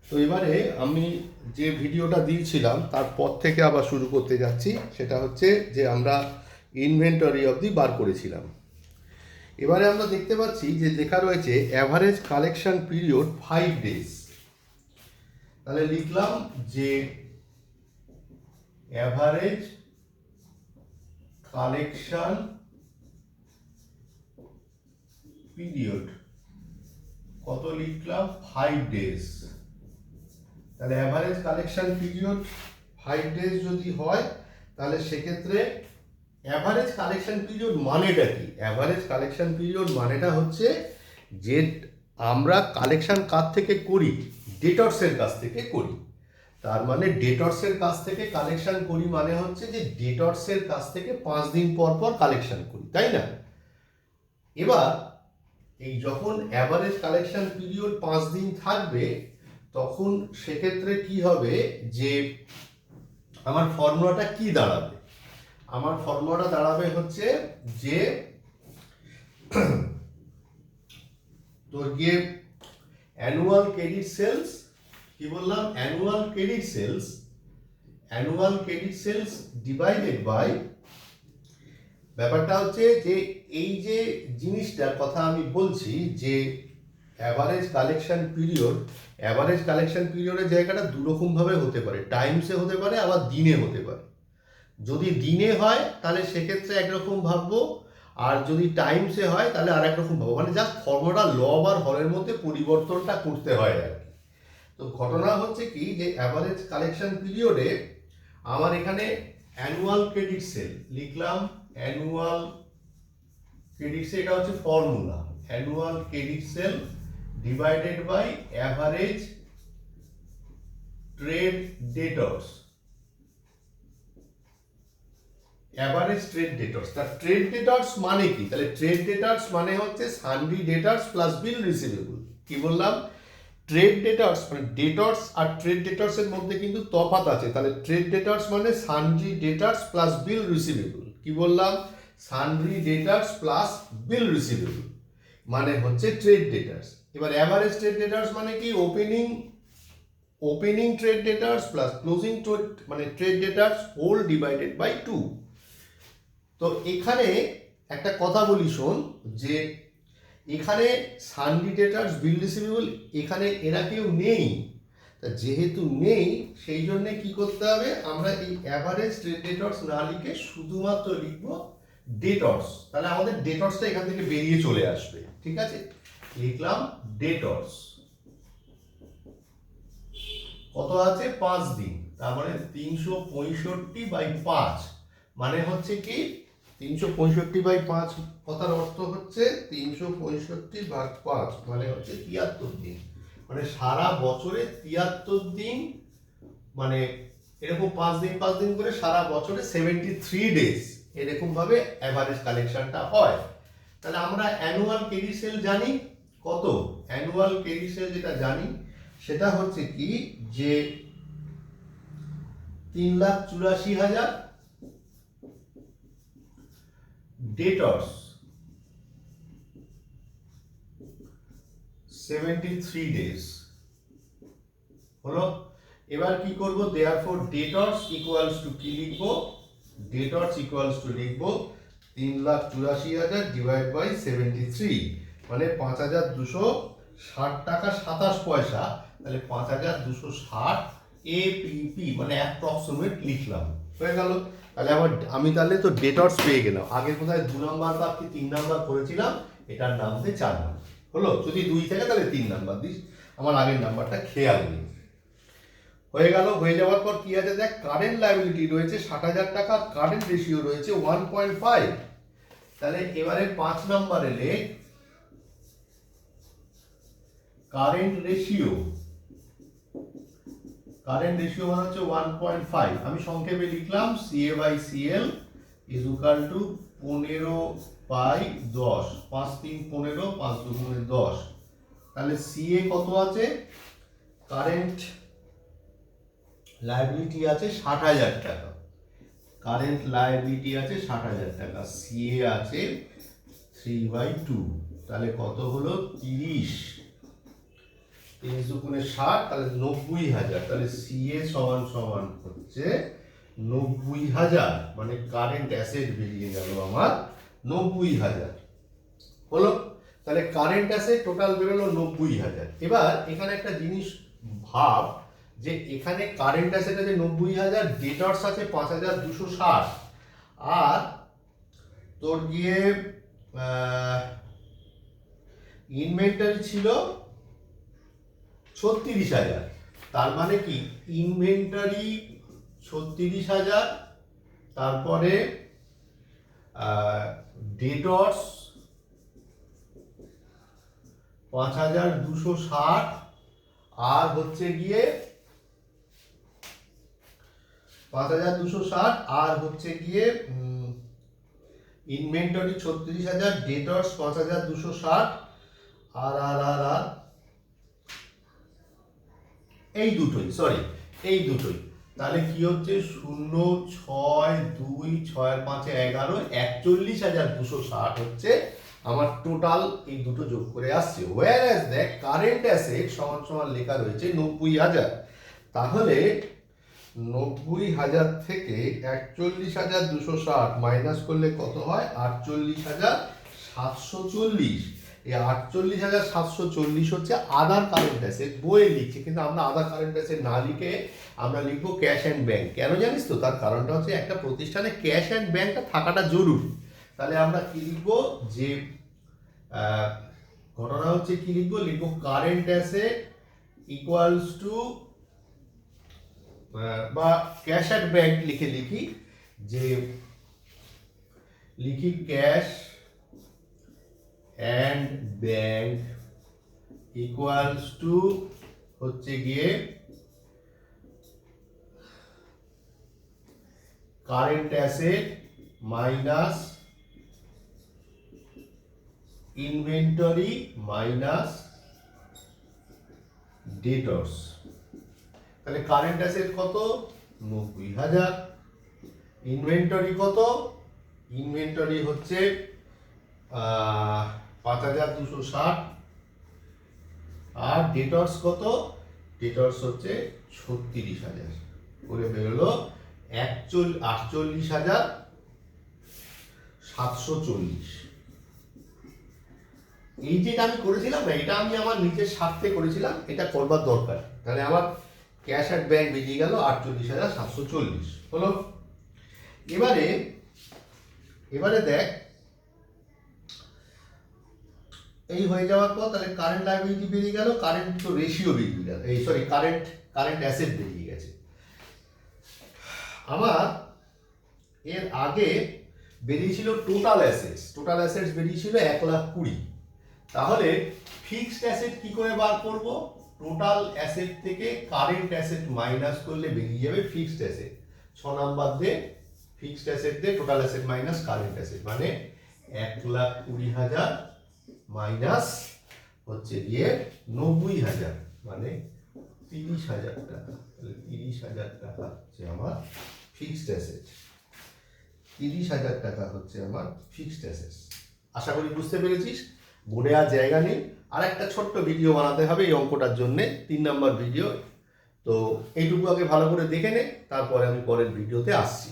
তো এবারে আমি যে ভিডিওটা দিয়েছিলাম তারপর থেকে আবার শুরু করতে যাচ্ছি। সেটা হচ্ছে যে আমরা ইনভেন্টরি অবধি বার করেছিলাম। এবারে আমরা দেখতে পাচ্ছি যে লেখা রয়েছে অ্যাভারেজ কালেকশন পিরিয়ড 5 ডেজ। তাহলে লিখলাম যে অ্যাভারেজ কালেকশন পিরিয়ড কত লিখলাম 5 ডেজ। তাহলে অ্যাভারেজ কালেকশন পিরিয়ড 5 ডেজ যদি হয় তাহলে সেক্ষেত্রে অ্যাভারেজ কালেকশন পিরিয়ড মানেটা কি? অ্যাভারেজ কালেকশন পিরিয়ড মানেটা হচ্ছে যে আমরা কালেকশন কার থেকে করি? ডেটরসের কাছ থেকে করি। তার মানে ডেটরসের কাছ থেকে কালেকশন করি মানে হচ্ছে যে ডেটরসের কাছ থেকে 5 দিন পর পর কালেকশন করি, তাই না? এবার এই যখন অ্যাভারেজ কালেকশন পিরিয়ড 5 দিন থাকবে তখন সেক্ষেত্রে কি হবে যে আমার ফর্মুলাটা কি দাঁড়াবে? আমার ফর্মুলাটা দাঁড়াবে হচ্ছে যে তোর গিয়ে অ্যানুয়াল ক্রেডিট সেলস, কি বললাম? Annual credit sales divided by, ব্যাপারটা হচ্ছে যে এই যে জিনিসটার কথা আমি বলছি যে অ্যাভারেজ কালেকশন পিরিয়ডের জায়গাটা দুরকমভাবে হতে পারে, টাইমসে হতে পারে আবার দিনে হতে পারে। যদি দিনে হয় তাহলে সেক্ষেত্রে একরকম ভাববো, আর যদি টাইমসে হয় তাহলে আর একরকম ভাববো। মানে জাস্ট ফর্মুলা লব আর হরের মধ্যে পরিবর্তনটা করতে হয় আর কি। তো ঘটনা হচ্ছে কি যে অ্যাভারেজ কালেকশন পিরিয়ডে আমার এখানে অ্যানুয়াল ক্রেডিট সেল লিখলাম, অ্যানুয়াল ক্রেডিট সেল, এটা হচ্ছে formula, annual credit sale divided by average trade debtors. Average trade debtors, তার ট্রেড ডেটর্স মানে কি? তাহলে ট্রেড ডেটর্স মানে হচ্ছে sundry debtors plus bill receivable. কি বললাম? ট্রেড ডেটর্স মানে ডেটর্স আর ট্রেড ডেটর্সের মধ্যে কিন্তু তফাৎ আছে। তাহলে ট্রেড ডেটর্স মানে sundry debtors plus bill receivable. কি বললাম? Sundry debtors plus bill receivable মানে হচ্ছে ট্রেড ডেটর্স। এবার অ্যাভারেজ ট্রেড ডেটর্স মানে কি? Opening trade debtors plus closing মানে trade debtors whole divided by 2। তো এখানে একটা কথা বলি শোন, যে এখানে সানড্রি ডেটর্স বিল রিসিভেবল এখানে এরা কেউ নেই। তা যেহেতু নেই সেই জন্যে কি করতে হবে? আমরা এই অ্যাভারেজ ট্রেড ডেটর্স না লিখে শুধুমাত্র লিখবো ডেটর্স। তাহলে আমাদের ডেটর্সটা এখান থেকে বেরিয়ে চলে আসবে। ঠিক আছে, লিখলাম ডেটর্স কত আছে? 5 দিন। তার মানে 365/5 মানে হচ্ছে কি 365/5, কথার অর্থ হচ্ছে 365/5 মানে হচ্ছে 73 দিন। মানে সারা বছরে 73 দিন, মানে এরকম 5 দিন 5 দিন করে সারা বছরে 73 ডেজ এরকম ভাবে অ্যাভারেজ কালেকশনটা হয়। তাহলে আমরা অ্যানুয়াল ক্রেডিট সেল জানি কত? অ্যানুয়াল ক্রেডিট সেল যেটা জানি সেটা হচ্ছে কি যে 3,84,000 ডেটর্স 73 ডেজ হলো। এবার কি করব? দেয়ারফর ডেটর্স ইকুয়ালস টু কি লিখবো? ডেটর্স ইকুয়ালস টু লিখবো 3,84,000 ডিভাইড বাই 73 মানে 5,260 টাকা 27 পয়সা। তাহলে 5,260 এপিপি মানে অ্যাপ্রক্সিমেট লিখলাম, হয়ে গেল। তাহলে আমি তাহলে তো ডেটর্স পেয়ে গেলাম। আগে কোথায় 2 নাম্বার বা 3 নাম্বার করেছিলাম, এটার নাম দিয়ে 4 নাম্বার হলো। যদি 2 থেকে তাহলে 3 নাম্বার দিস, আমার আগের নাম্বারটা খেয়াল নেই। হয়ে গেল। হয়ে যাওয়ার পর কি আছে দেখ, কারেন্ট লায়াবিলিটি রয়েছে 60,000 টাকা, কারেন্ট রেশিও রয়েছে 1.5। তাহলে এবারে 5 নাম্বারে লেখ কারেন্ট রেশিও মানে হচ্ছে 1.5। আমি সংক্ষেপে লিখলাম CA/CL ইজ ইকুয়াল টু 15/10, 5 3 15, 5 2 10। তাহলে CA কত আছে? কারেন্ট লায়াবিলিটি আছে 60,000 টাকা, কারেন্ট লায়াবিলিটি আছে 60,000 টাকা, CA আছে 3/2। তাহলে কত হলো? 30। 3×60, তাহলে 90,000। তাহলে সিএ সমান সমান হচ্ছে 90,000, মানে কারেন্ট অ্যাসেট বেরিয়ে গেল আমার 90,000 হলো। তাহলে কারেন্ট অ্যাসেট টোটাল বেরোলো 90,000। এবার এখানে একটা জিনিস ভাব, যে এখানে কারেন্ট অ্যাসেট আছে 90,000, ডেটর্স আছে 5,260, আর তোর গিয়ে ইনভেন্টরি ছিল 36,000। তার মানে কি ইনভেন্টরি 36,000, তারপরে ডেটর্স 5,260, আর হচ্ছে গিয়ে 5,260, আর হচ্ছে গিয়ে ইনভেন্টরি 36,000, ডেটর্স 5,260, আর আর আর আর এই দুটোই, সরি এই দুটোই। তাহলে কি হচ্ছে 0, 6, 2, 6, 5, 11, 41,260 হচ্ছে আমার টোটাল, এই দুটো যোগ করে আসছে। ওয়্যারএজ দেখ কারেন্ট অ্যাসেট সমান সমান লেখা রয়েছে 90,000। তাহলে 90,000 থেকে 41,260 মাইনাস করলে কত হয়? 48,740। এই 48,740 হচ্ছে আদার কারেন্ট অ্যাসেট। বইয়ে লিখছে, কিন্তু আমরা আদার কারেন্ট অ্যাসেট না লিখে আমরা লিখবো ক্যাশ অ্যান্ড ব্যাংক। কেন জানিস তো? তার কারণটা হচ্ছে একটা প্রতিষ্ঠানে ক্যাশ অ্যান্ড ব্যাংকটা থাকাটা জরুরি। তাহলে আমরা কি লিখবো? যে ঘটনা হচ্ছে কি লিখবো? লিখবো কারেন্ট অ্যাসেট ইকুয়ালস টু, বা ক্যাশ অ্যান্ড ব্যাংক লিখে লিখি, যে লিখি cash and bank equals to হচ্ছে গিয়ে current asset minus inventory minus debtors. তাহলে কারেন্ট অ্যাসেট কত? 90,000। ইনভেন্টরি কত? ইনভেন্টরি হচ্ছে 5,260, আর ডেটর্স কত? ডেটর্স হচ্ছে 36,000 করে বেরোলো 48,740। এই যেটা আমি করেছিলাম না, এটা আমি আমার নিজের স্বার্থে করেছিলাম, এটা করবার দরকার। তাহলে আমার ক্যাশ অ্যাট ব্যাংক বেরিয়ে গেল 48,740 হলো। এবারে দেখ, এই হয়ে যাওয়ার পর তাহলে কারেন্ট লায়াবিলিটি বেরিয়ে গেল, কারেন্ট তো রেশিও বেরিয়ে গেল, এই সরি কারেন্ট অ্যাসেট বেরিয়ে গেছে। আমার এর আগে বেরিয়েছিল টোটাল অ্যাসেটস বেরিয়েছিল 1,20,000। তাহলে ফিক্সড অ্যাসেট কি করে বার করব? টোটাল অ্যাসেট থেকে কারেন্ট অ্যাসেট মাইনাস করলে বেরিয়ে যাবে ফিক্সড অ্যাসেট। 6 নাম্বার দিয়ে ফিক্সড অ্যাসেট দিয়ে total asset minus current asset, মানে 1,20,000 মাইনাস হচ্ছে গিয়ে 90,000, মানে 30,000 টাকা। তাহলে 30,000 টাকা হচ্ছে আমার ফিক্সড অ্যাসেট। 30,000 টাকা হচ্ছে আমার ফিক্সড অ্যাসেট। আশা করি বুঝতে পেরেছিস। বোর্ডে আর জায়গা নেই, আর একটা ছোট্ট ভিডিও বানাতে হবে এই অঙ্কটার জন্যে, 3 নম্বর ভিডিও। তো এইটুকু আগে ভালো করে দেখে নে, তারপরে আমি পরের ভিডিওতে আসছি।